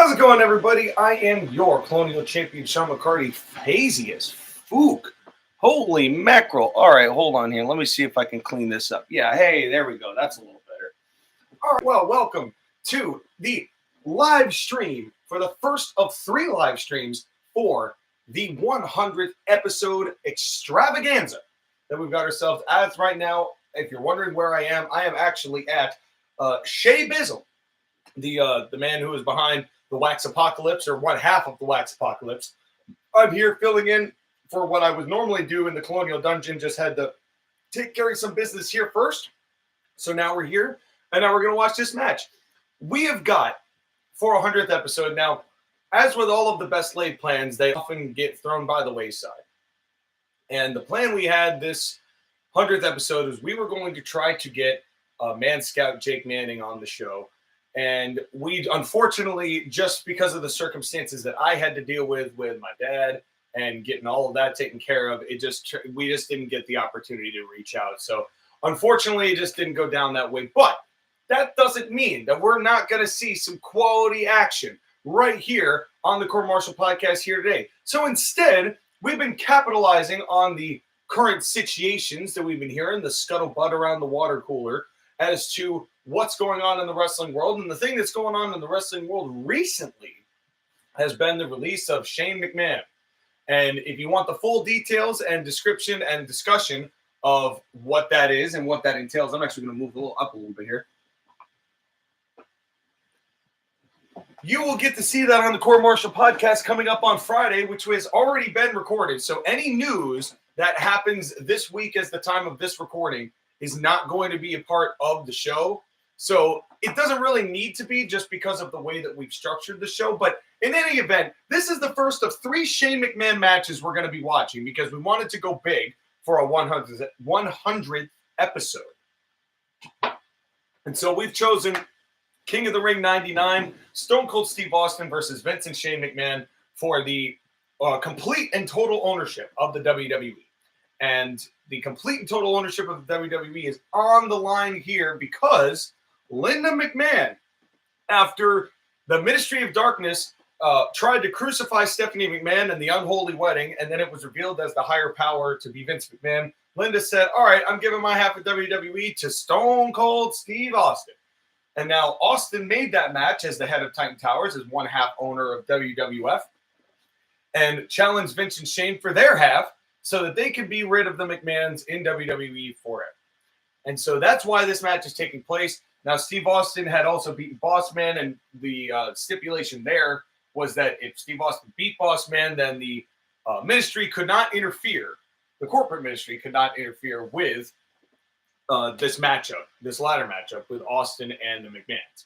How's it going, everybody? I am your Colonial champion, Sean McCarty, hazy as fook. Holy mackerel. All right, hold on here. Let me see if I can clean this up. Yeah, hey, there we go. That's a little better. All right, well, welcome to the live stream for the first of 3 live streams for the 100th episode extravaganza that we've got ourselves as right now. If you're wondering where I am actually at ABIZZLE, the man who is behind the Wax Apocalypse, or one half of the Wax Apocalypse. I'm here filling in for what I would normally do in the Colonial Dungeon. Just had to take care of some business here first. So now we're here, and now we're going to watch this match. We have got, for 100th episode, now, as with all of the best laid plans, they often get thrown by the wayside. And the plan we had this 100th episode was we were going to try to get Man Scout Jake Manning on the show. And we, unfortunately, just because of the circumstances that I had to deal with my dad and getting all of that taken care of, we just didn't get the opportunity to reach out. So, unfortunately, it just didn't go down that way. But that doesn't mean that we're not going to see some quality action right here on the Court-Martail podcast here today. So, instead, we've been capitalizing on the current situations that we've been hearing, the scuttlebutt around the water cooler, as to what's going on in the wrestling world. And the thing that's going on in the wrestling world recently has been the release of Shane McMahon. And if you want the full details and description and discussion of what that is and what that entails, I'm actually going to move up a little bit here. You will get to see that on the Court-Martail podcast coming up on Friday, which has already been recorded. So any news that happens this week as the time of this recording is not going to be a part of the show. So it doesn't really need to be, just because of the way that we've structured the show. But in any event, this is the first of 3 Shane McMahon matches we're going to be watching, because we wanted to go big for a 100th episode. And so we've chosen King of the Ring 99, Stone Cold Steve Austin versus Vince and Shane McMahon for the complete and total ownership of the WWE. And the complete and total ownership of the WWE is on the line here because Linda McMahon, after the Ministry of Darkness tried to crucify Stephanie McMahon in the unholy wedding, and then it was revealed as the higher power to be Vince McMahon, Linda said, all right, I'm giving my half of WWE to Stone Cold Steve Austin. And now Austin made that match as the head of Titan Towers, as one half owner of WWF, and challenged Vince and Shane for their half so that they can be rid of the McMahons in WWE forever. And so that's why this match is taking place. Now, Steve Austin had also beaten Boss Man, and the stipulation there was that if Steve Austin beat Boss Man, then the ministry could not interfere. The corporate ministry could not interfere with this matchup, this ladder matchup with Austin and the McMahons.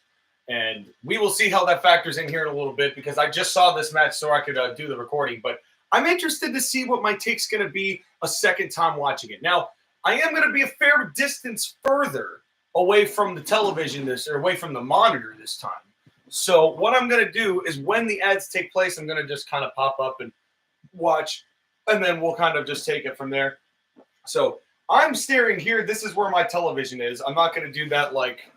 And we will see how that factors in here in a little bit, because I just saw this match so I could do the recording. But I'm interested to see what my take's going to be a second time watching it. Now, I am going to be a fair distance further away from the television away from the monitor this time. So what I'm going to do is, when the ads take place, I'm going to just kind of pop up and watch, and then we'll kind of just take it from there. So I'm staring here. This is where my television is. I'm not going to do that like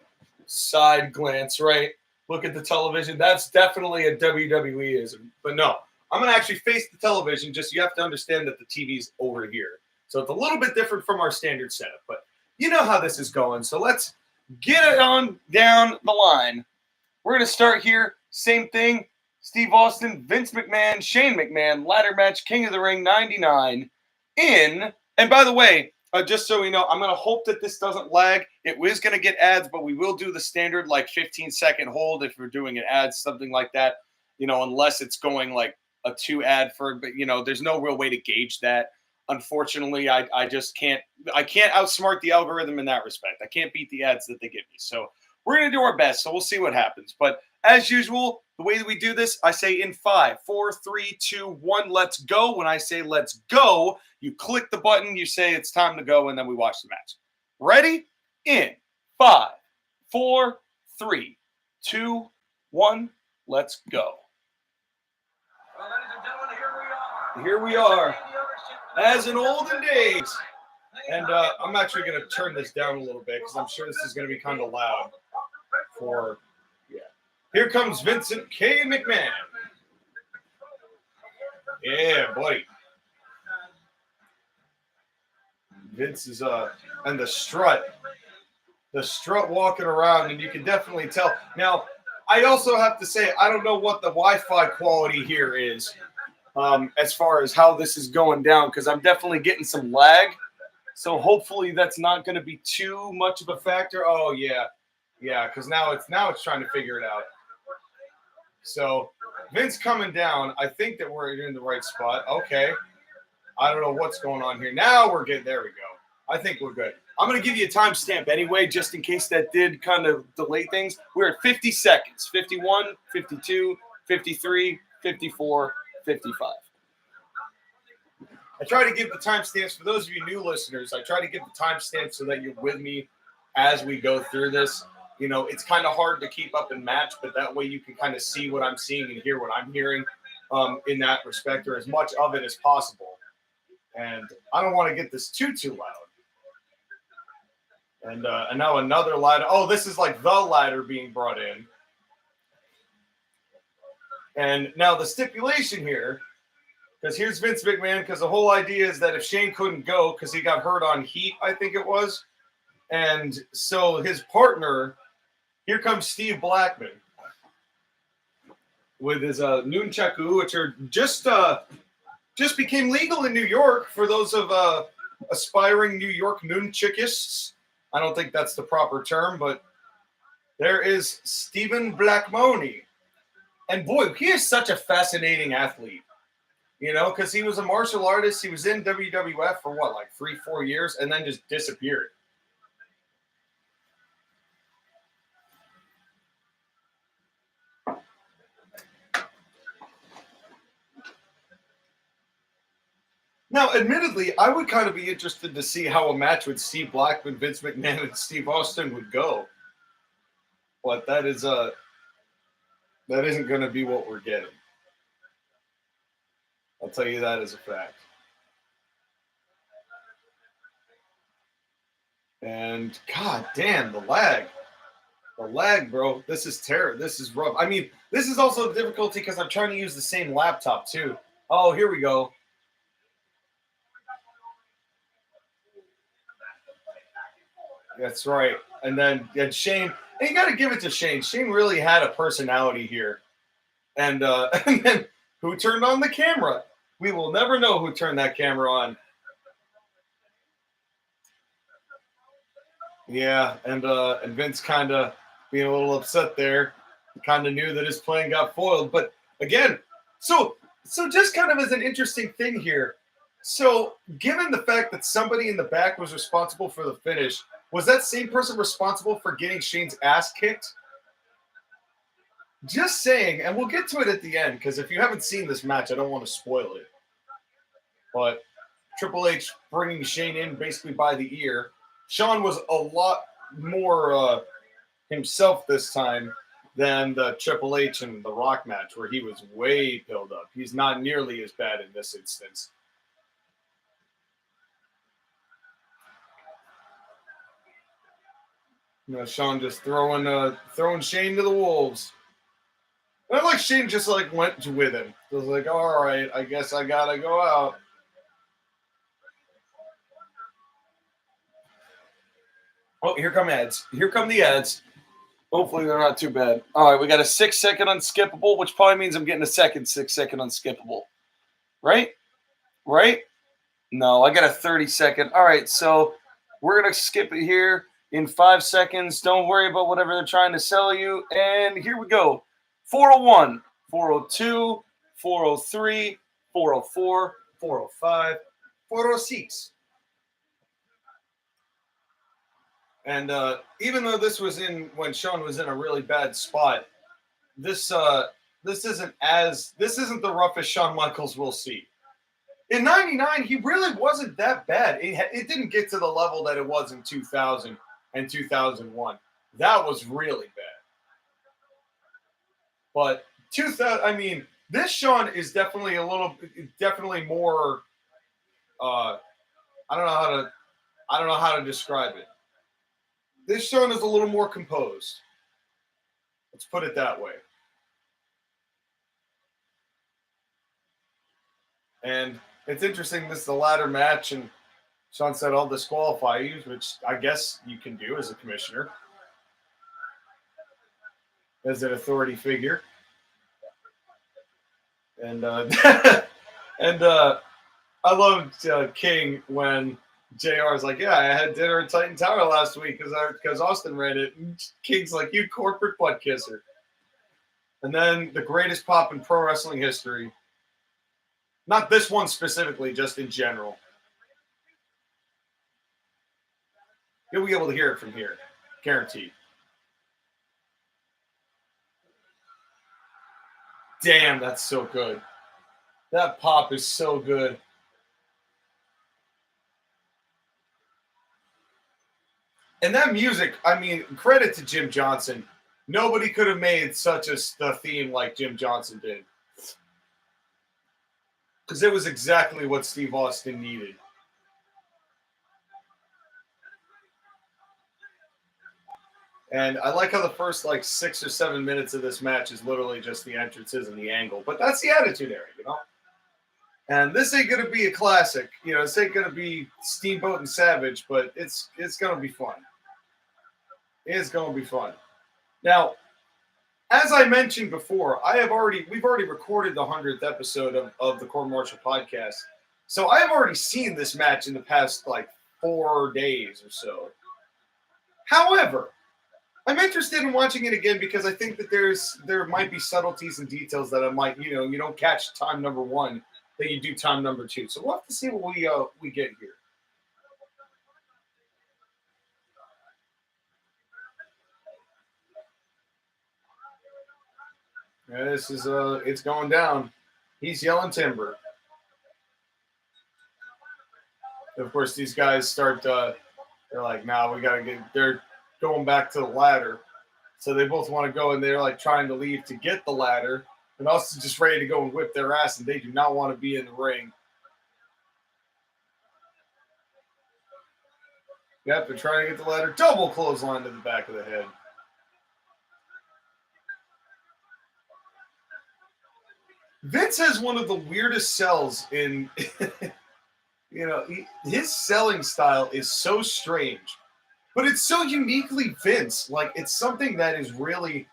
side glance, right? Look at the television. That's definitely a WWE-ism. But no, I'm going to actually face the television. Just, you have to understand that the TV's over here. So it's a little bit different from our standard setup. But you know how this is going. So let's get it on down the line. We're going to start here. Same thing. Steve Austin, Vince McMahon, Shane McMahon, ladder match, King of the Ring 99 in. And by the way, just so we know, I'm going to hope that this doesn't lag. It is going to get ads, but we will do the standard like 15-second hold if we're doing an ad, something like that, unless it's going like a 2 ad for, but there's no real way to gauge that. Unfortunately, I just can't outsmart the algorithm in that respect. I can't beat the ads that they give me. So we're going to do our best. So we'll see what happens. But as usual, the way that we do this, I say in 5, 4, 3, 2, 1, let's go. When I say let's go, you click the button, you say it's time to go, and then we watch the match. Ready? In 5, 4, 3, 2, 1, let's go. Well, ladies and gentlemen, Here we are, as in olden days. And I'm actually going to turn this down a little bit, because I'm sure this is going to be kind of loud for, yeah. Here comes Vincent K. McMahon. Yeah, buddy. Vince is and the strut walking around, and you can definitely tell. Now, I also have to say, I don't know what the Wi-Fi quality here is, as far as how this is going down, because I'm definitely getting some lag. So hopefully that's not going to be too much of a factor. Oh yeah, because now it's trying to figure it out. So Vince coming down. I think that we're in the right spot. Okay. I don't know what's going on here. Now we're good. There we go. I think we're good. I'm going to give you a timestamp anyway, just in case that did kind of delay things. We're at 50 seconds. 51, 52, 53, 54, 55. I try to give the timestamps for those of you new listeners. I try to give the timestamps so that you're with me as we go through this. You know, it's kind of hard to keep up and match, but that way you can kind of see what I'm seeing and hear what I'm hearing in that respect, or as much of it as possible. And I don't want to get this too loud. And now another ladder. Oh, this is like the ladder being brought in. And now the stipulation here, because here's Vince McMahon, because the whole idea is that if Shane couldn't go because he got hurt on Heat, I think it was. And so his partner, here comes Steve Blackman with his nunchaku, which are just became legal in New York for those of aspiring New York nunchukists. I don't think that's the proper term, but there is Stephen Blackmoney. And boy, he is such a fascinating athlete, you know, because he was a martial artist. He was in WWF for what, like 3-4 years, and then just disappeared. Now, admittedly, I would kind of be interested to see how a match with Steve Blackman, Vince McMahon, and Steve Austin would go. But that isn't going to be what we're getting. I'll tell you that as a fact. And god damn, the lag. The lag, bro. This is terrible. This is rough. I mean, this is also a difficulty because I'm trying to use the same laptop too. Oh, here we go. That's right. And then Shane, and you got to give it to Shane. Shane really had a personality here. And, and then who turned on the camera? We will never know who turned that camera on. Yeah, and Vince kind of being a little upset there. Kind of knew that his plan got foiled. But again, so just kind of as an interesting thing here. So given the fact that somebody in the back was responsible for the finish, was that same person responsible for getting Shane's ass kicked? Just saying, and we'll get to it at the end, because if you haven't seen this match, I don't want to spoil it. But Triple H bringing Shane in basically by the ear. Shawn was a lot more himself this time than the Triple H and The Rock match, where he was way pilled up. He's not nearly as bad in this instance. You know, Shawn just throwing Shane to the wolves. And I like Shane just like went with him. It was like, all right, I guess I gotta go out. Oh, here come ads. Here come the ads. Hopefully they're not too bad. All right, we got a 6-second unskippable, which probably means I'm getting a second 6-second unskippable. Right? Right? No, I got a 30-second. All right, so we're going to skip it here in 5 seconds. Don't worry about whatever they're trying to sell you. And here we go. 401, 402, 403, 404, 405, 406. And even though this was in when Shawn was in a really bad spot, this isn't the roughest Shawn Michaels we'll see. In '99, he really wasn't that bad. It didn't get to the level that it was in 2000 and 2001. That was really bad. But 2000, I mean, this Shawn is definitely more. I don't know how to describe it. This Shawn is a little more composed. Let's put it that way. And it's interesting, this is the ladder match, and Sean said I'll disqualify you, which I guess you can do as a commissioner, as an authority figure. And and I loved King when JR is like, yeah, I had dinner at Titan Tower last week because Austin ran it. And King's like, you corporate butt kisser. And then the greatest pop in pro wrestling history. Not this one specifically, just in general. You'll be able to hear it from here. Guaranteed. Damn, that's so good. That pop is so good. And that music, I mean, credit to Jim Johnson. Nobody could have made such a theme like Jim Johnson did. Because it was exactly what Steve Austin needed. And I like how the first 6 or 7 minutes of this match is literally just the entrances and the angle. But that's the attitude era, you know? And this ain't going to be a classic. You know, this ain't going to be Steamboat and Savage, but it's going to be fun. It's going to be fun. Now, as I mentioned before, we've already recorded the 100th episode of the Court-Martail podcast. So I have already seen this match in the past 4 days or so. However, I'm interested in watching it again because I think that there might be subtleties and details that I might, you don't catch time number 1 that you do time number 2. So we'll have to see what we get here. Yeah, this is it's going down. He's yelling timber. Of course, these guys start. They're like, "Nah, we gotta get." They're going back to the ladder, so they both want to go, and they're trying to leave to get the ladder, and also just ready to go and whip their ass, and they do not want to be in the ring. Yep, they're trying to get the ladder. Double clothesline to the back of the head. Vince has one of the weirdest sells in, his selling style is so strange, but it's so uniquely Vince. It's something that is really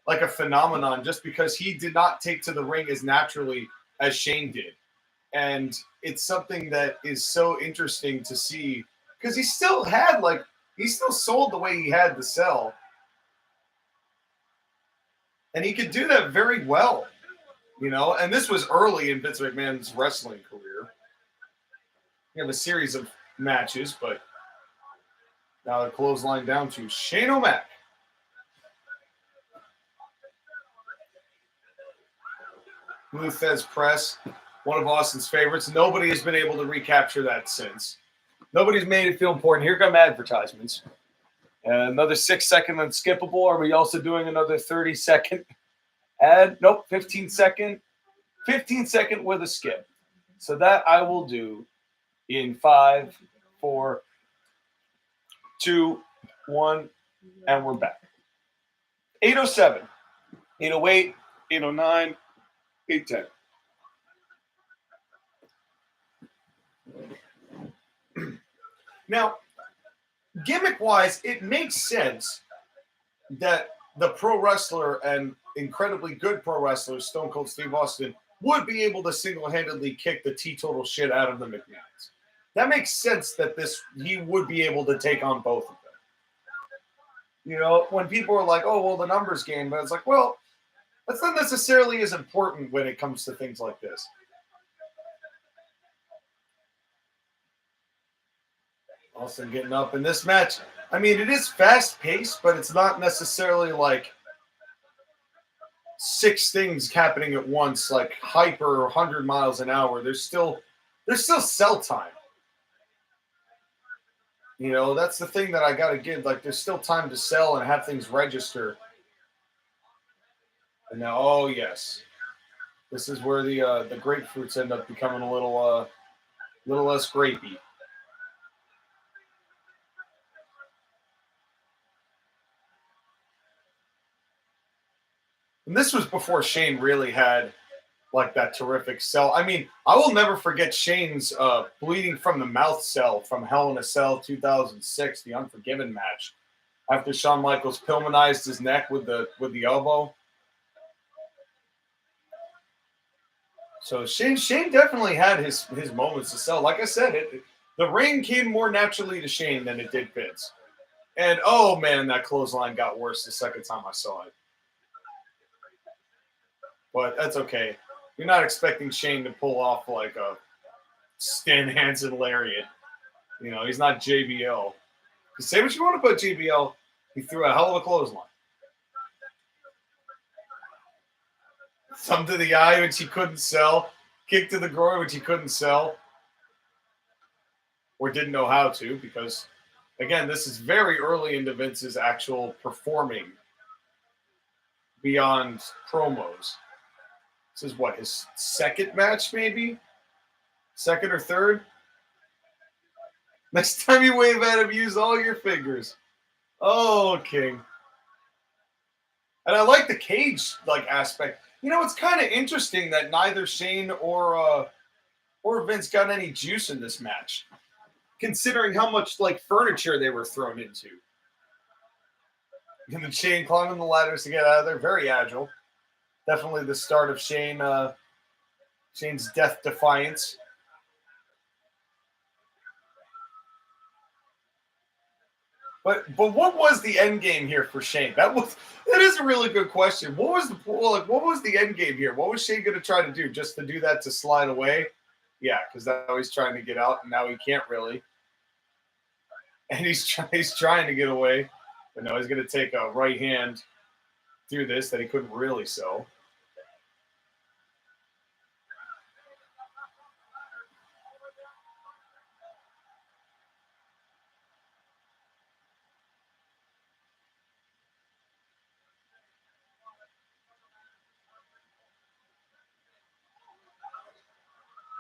a phenomenon just because he did not take to the ring as naturally as Shane did. And it's something that is so interesting to see because he still sold the way he had to sell. And he could do that very well. And this was early in Vince McMahon's wrestling career. We have a series of matches, but now the clothesline down to Shane O'Mac. Lou Thesz press, one of Austin's favorites. Nobody has been able to recapture that since. Nobody's made it feel important. Here come advertisements. Another 6-second unskippable. Are we also doing another 30-second? Nope, 15-second. 15-second with a skip. So that I will do in 5, 4, 2, 1, and we're back. 8:07, 8:08, 8:09, 8:10. Now, gimmick-wise, it makes sense that the pro wrestler and incredibly good pro wrestler, Stone Cold Steve Austin, would be able to single-handedly kick the teetotal shit out of the McMahons. That makes sense that he would be able to take on both of them. When people are like, oh, well, the numbers game, but it's like, well, that's not necessarily as important when it comes to things like this. Austin getting up in this match. I mean, it is fast-paced, but it's not necessarily 6 things happening at once, hyper 100 miles an hour. There's still sell time. That's the thing that I got to give. There's still time to sell and have things register. And now, oh, yes. This is where the grapefruits end up becoming a little less grapey. And this was before Shane really had like that terrific sell. I mean, I will never forget Shane's bleeding from the mouth sell from Hell in a Cell 2006, the Unforgiven match, after Shawn Michaels Pillmanized his neck with the elbow. So Shane definitely had his moments to sell. Like I said, the ring came more naturally to Shane than it did Vince. And oh man, that clothesline got worse the second time I saw it. But that's okay. You're not expecting Shane to pull off like a Stan Hansen lariat. You know, he's not JBL. You say what you want about JBL, he threw a hell of a clothesline. Thumb to the eye, which he couldn't sell. Kick to the groin, which he couldn't sell. Or didn't know how to, because, again, this is very early into Vince's actual performing beyond promos. This is what, his second match, maybe? Second or third? Next time you wave at him, use all your fingers. Oh, King. And I like the cage aspect. You know, it's kind of interesting that neither Shane or Vince got any juice in this match, considering how much furniture they were thrown into. And then Shane climbing the ladders to get out of there, very agile. Definitely the start of Shane's death defiance. But what was the end game here for Shane? That is a really good question. What was the end game here? What was Shane going to try to do? Just to do that to slide away? Yeah, because now he's trying to get out, and now he can't really. And he's trying to get away, but now he's going to take a right hand through this that he couldn't really sell.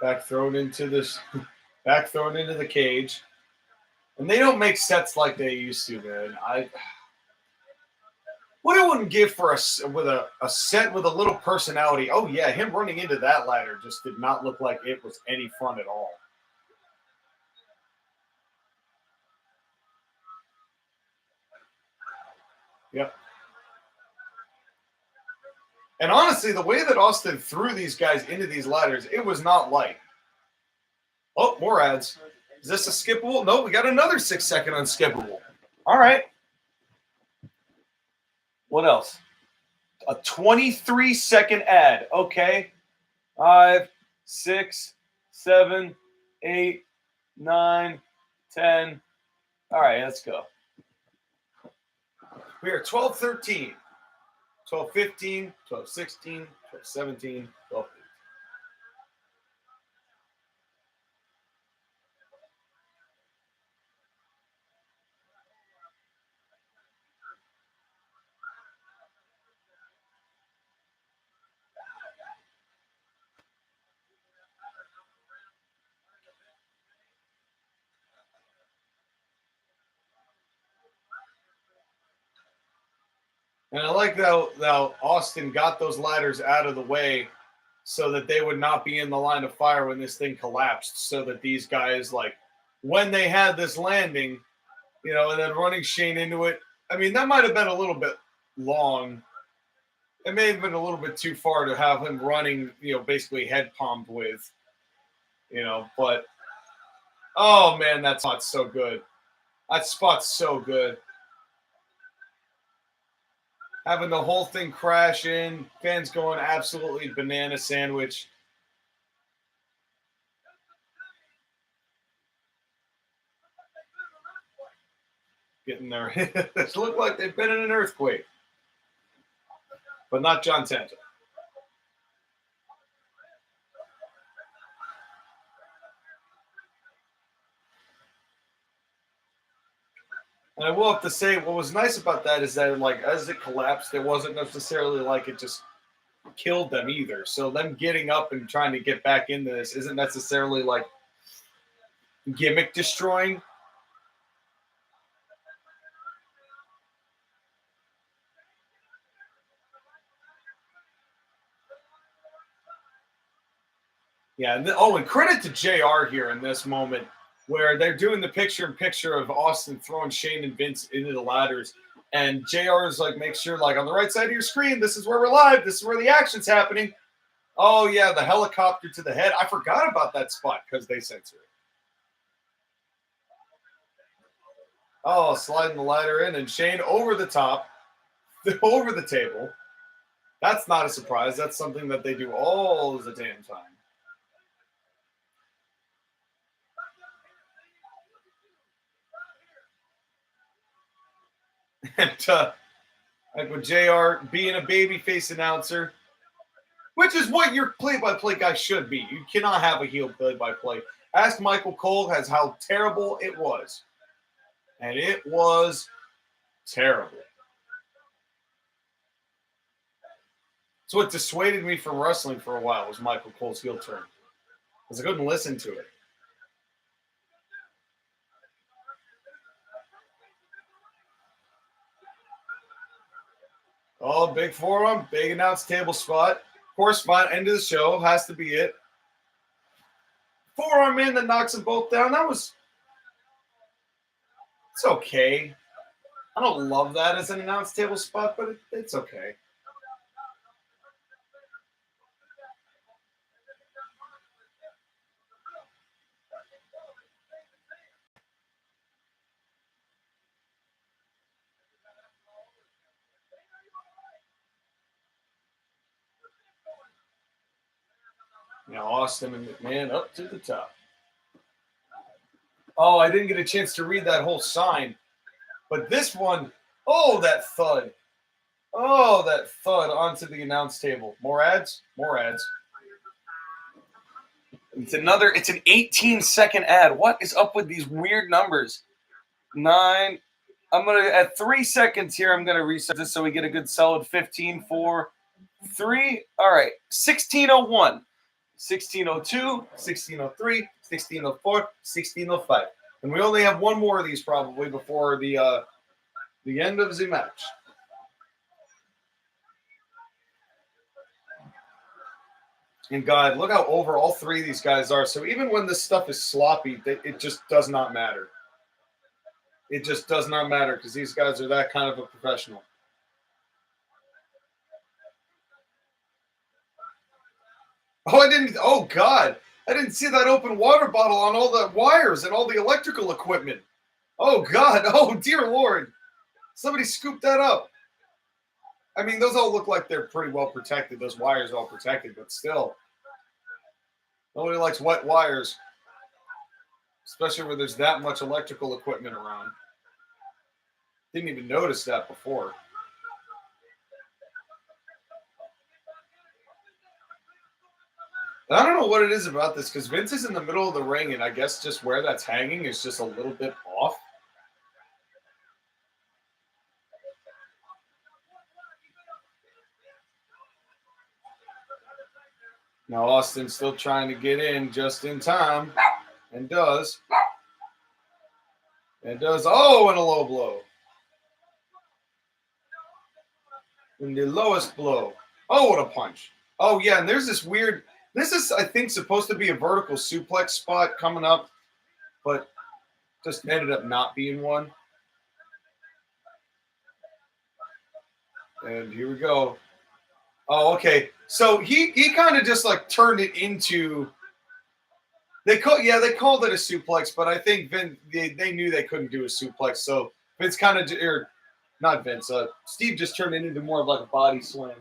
Back thrown into the cage. And they don't make sets like they used to, man. What I wouldn't give for a set with a little personality. Oh yeah, him running into that ladder just did not look like it was any fun at all. Yep. And honestly, the way that Austin threw these guys into these ladders, it was not light. Oh, more ads. Is this a skippable? No, we got another 6-second unskippable. All right. What else? A 23-second ad. Okay. 5, 6, 7, 8, 9, 10. All right, let's go. We are 12-13. 12-15, 12-16, 12-17, 12-15. And I like how Austin got those ladders out of the way so that they would not be in the line of fire when this thing collapsed, so that these guys, when they had this landing, and then running Shane into it. I mean, that might have been a little bit long. It may have been a little bit too far to have him running, basically head palmed with, but oh man, that spot's so good. That spot's so good. Having the whole thing crash in, fans going absolutely banana sandwich. Getting there. It looked like they've been in an earthquake. But not John Tenta. And I will have to say, what was nice about that is that, as it collapsed, it wasn't necessarily like it just killed them either. So them getting up and trying to get back into this isn't necessarily gimmick destroying. Yeah, and credit to JR here in this moment where they're doing the picture-in-picture of Austin throwing Shane and Vince into the ladders. And JR is like, make sure, like, on the right side of your screen, this is where we're live. This is where the action's happening. Oh, yeah, the helicopter to the head. I forgot about that spot because they censor it. Oh, sliding the ladder in, and Shane over the top, over the table. That's not a surprise. That's something that they do all the damn time. And like with JR being a babyface announcer, which is what your play-by-play guy should be. You cannot have a heel play-by-play. Ask Michael Cole as how terrible it was. And it was terrible. It's what dissuaded me from wrestling for a while was Michael Cole's heel turn. Because I couldn't listen to it. Oh, big forearm, big announce table spot. Of course, end of the show has to be it. Forearm in that knocks them both down. It's okay. I don't love that as an announce table spot, but it's okay. Now Austin and McMahon up to the top. Oh, I didn't get a chance to read that whole sign. But this one, oh, that thud. Oh, that thud onto the announce table. More ads? More ads. It's an 18-second ad. What is up with these weird numbers? 9. At 3 seconds here, I'm going to reset this so we get a good solid 15, 4, 3. All right, 1601, 1602, 1603, 1604, 1605. And we only have one more of these probably before the end of the match. And God, look how over all three of these guys are. So even when this stuff is sloppy, it just does not matter. It just does not matter because these guys are that kind of a professional. Oh, God. I didn't see that open water bottle on all the wires and all the electrical equipment. Oh, God. Oh, dear Lord. Somebody scooped that up. I mean, those all look like they're pretty well protected. Those wires are all protected, but still. Nobody likes wet wires, especially where there's that much electrical equipment around. Didn't even notice that before. I don't know what it is about this because Vince is in the middle of the ring, and I guess just where that's hanging is just a little bit off. Now Austin's still trying to get in just in time, and does. And does. Oh, and a low blow. And the lowest blow. Oh, what a punch. Oh, yeah, and there's this weird... This is, I think, supposed to be a vertical suplex spot coming up, but just ended up not being one. And here we go. Oh, okay. So he kind of just like turned it into. They called it a suplex, but I think they knew they couldn't do a suplex, so Vince kind of, or not Vince, Steve just turned it into more of like a body slam,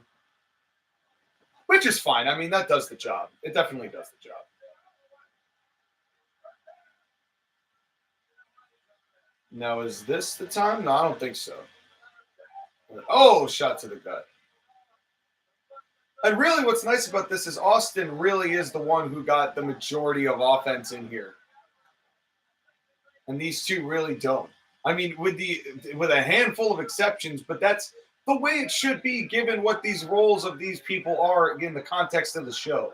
which is fine. I mean, that does the job. It definitely does the job. Now, is this the time? No, I don't think so. Oh, shot to the gut. And really what's nice about this is Austin really is the one who got the majority of offense in here. And these two really don't. I mean, with a handful of exceptions, but that's the way it should be given what these roles of these people are in the context of the show.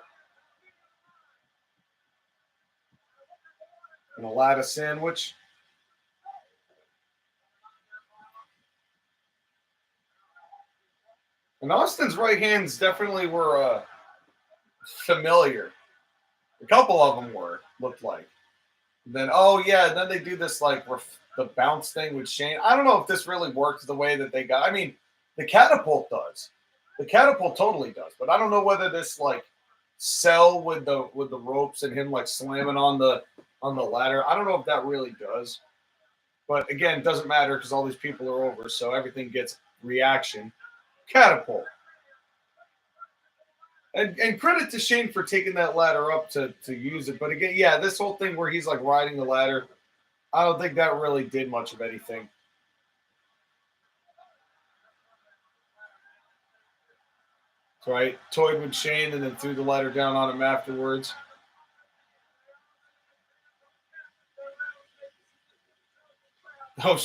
And a ladder sandwich. And Austin's right hands definitely were familiar. A couple of them looked like. And then, oh yeah, and then they do this like the bounce thing with Shane. I don't know if this really works the way that they got. I mean, the catapult does. The catapult totally does, but I don't know whether this like sell with the ropes and him like slamming on the ladder. I don't know if that really does. But again, it doesn't matter because all these people are over, so everything gets reaction. Catapult. And credit to Shane for taking that ladder up to use it. But again, yeah, this whole thing where he's like riding the ladder, I don't think that really did much of anything. So I toyed with Shane and then threw the ladder down on him afterwards. Oh,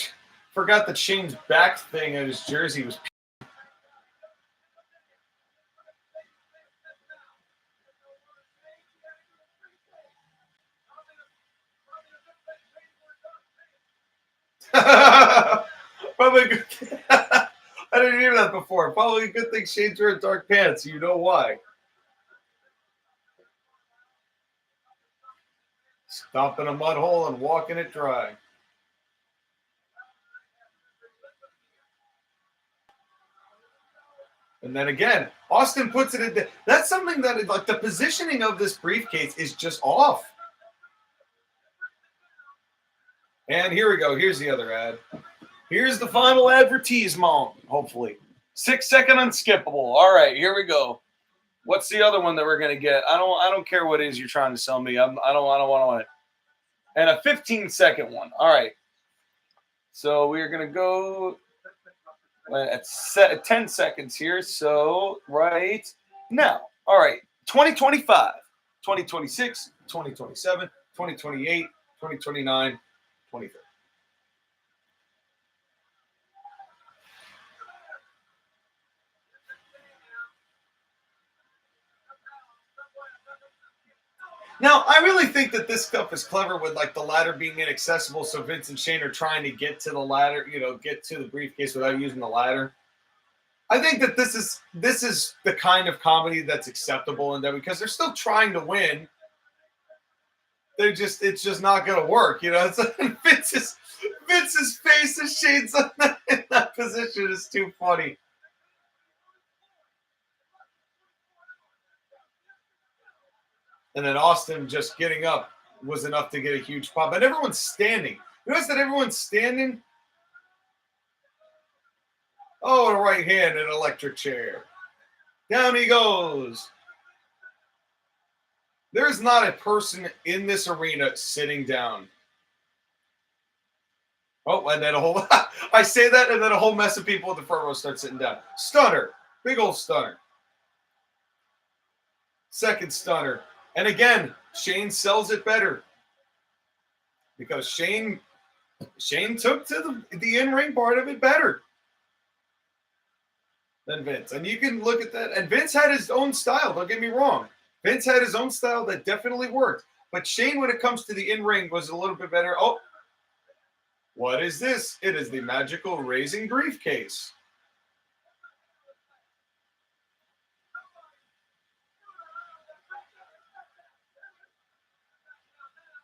forgot that Shane's back thing on his jersey was. Probably good. I didn't hear that before. Probably a good thing Shane's wearing dark pants. You know why. Stomping a mud hole and walking it dry. And then again, Austin puts it in. That's something that, like, the positioning of this briefcase is just off. And here we go. Here's the other ad. Here's the final advertisement, hopefully. 6-second unskippable. All right, here we go. What's the other one that we're gonna get? I don't care what it is you're trying to sell me. I don't want it. And a 15-second one. All right. So we're gonna go at 10 seconds here. So right now. All right. 2025, 2026, 2027, 2028, 2029, 2030. Now, I really think that this stuff is clever with like the ladder being inaccessible, so Vince and Shane are trying to get to the ladder, get to the briefcase without using the ladder. I think that this is the kind of comedy that's acceptable in there because they're still trying to win. It's just not going to work, It's Vince's face as Shane's in that position is too funny. And then Austin just getting up was enough to get a huge pop. And everyone's standing. Notice that everyone's standing. Oh, a right hand, an electric chair. Down he goes. There's not a person in this arena sitting down. Oh, and then I say that, and then a whole mess of people at the front row start sitting down. Stunner. Big old stunner. Second stunner. And again, Shane sells it better because Shane took to the in-ring part of it better than Vince. And you can look at that. And Vince had his own style. Don't get me wrong. Vince had his own style that definitely worked. But Shane, when it comes to the in-ring, was a little bit better. Oh, what is this? It is the magical raising briefcase.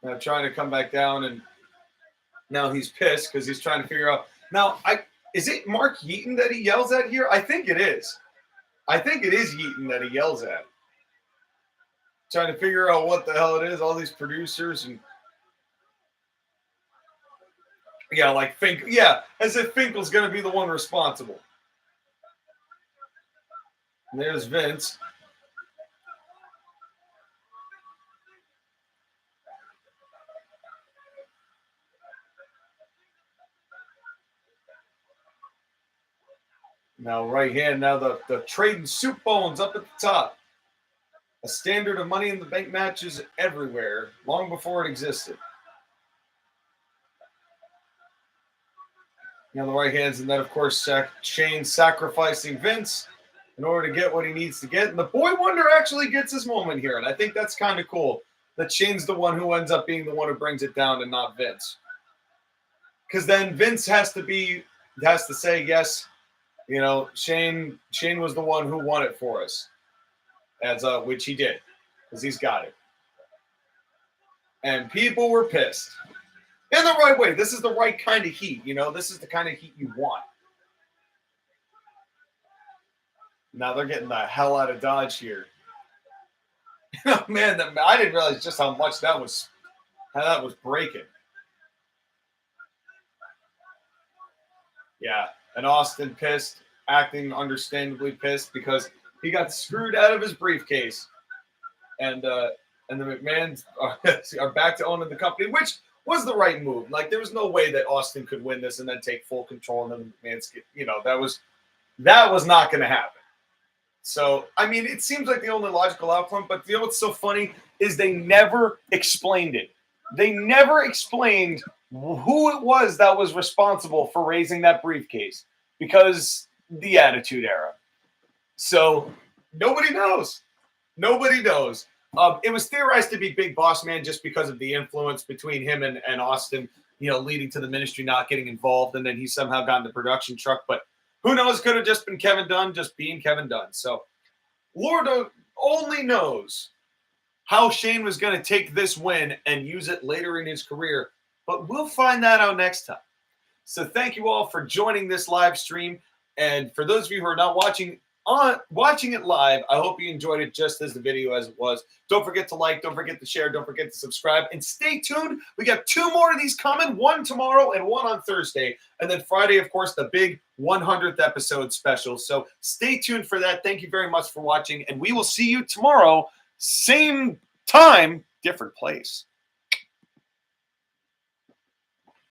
Now trying to come back down, and now he's pissed because he's trying to figure out. Now, is it Mark Yeaton that he yells at here? I think it is. I think it is Yeaton that he yells at. Trying to figure out what the hell it is. All these producers and like Finkel. Yeah, as if Finkel's going to be the one responsible. And there's Vince. Now, right hand, now the trading soup bones up at the top. A standard of Money in the Bank matches everywhere, long before it existed. Now, the right hands, and then, of course, Shane sacrificing Vince in order to get what he needs to get. And the Boy Wonder actually gets his moment here, and I think that's kind of cool that Shane's the one who ends up being the one who brings it down and not Vince. Because then Vince has to say, yes, Shane was the one who won it for us, which he did, because he's got it. And people were pissed. In the right way. This is the right kind of heat, you know? This is the kind of heat you want. Now they're getting the hell out of Dodge here. Man, I didn't realize just how much that was breaking. Yeah, and Austin pissed, acting understandably pissed because he got screwed out of his briefcase. And the McMahons are back to owning the company, which was the right move. Like, there was no way that Austin could win this and then take full control, and then the McMahons, you know, that was not going to happen. So, I mean, it seems like the only logical outcome, but you know what's so funny is they never explained it. They never explained who it was that was responsible for raising that briefcase, because the Attitude Era. So, nobody knows. Nobody knows. It was theorized to be Big Boss Man just because of the influence between him and Austin, you know, leading to the Ministry not getting involved, and then he somehow got in the production truck, but who knows? Could have just been Kevin Dunn, just being Kevin Dunn. So, Lord only knows how Shane was going to take this win and use it later in his career, but we'll find that out next time. So, thank you all for joining this live stream, and for those of you who are not watching it live, I hope you enjoyed it just as the video as it was. Don't forget to like, don't forget to share, don't forget to subscribe, and stay tuned. We got 2 more of these coming, one tomorrow and one on Thursday, and then Friday, of course, the big 100th episode special. So stay tuned for that. Thank you very much for watching, and we will see you tomorrow, same time, different place.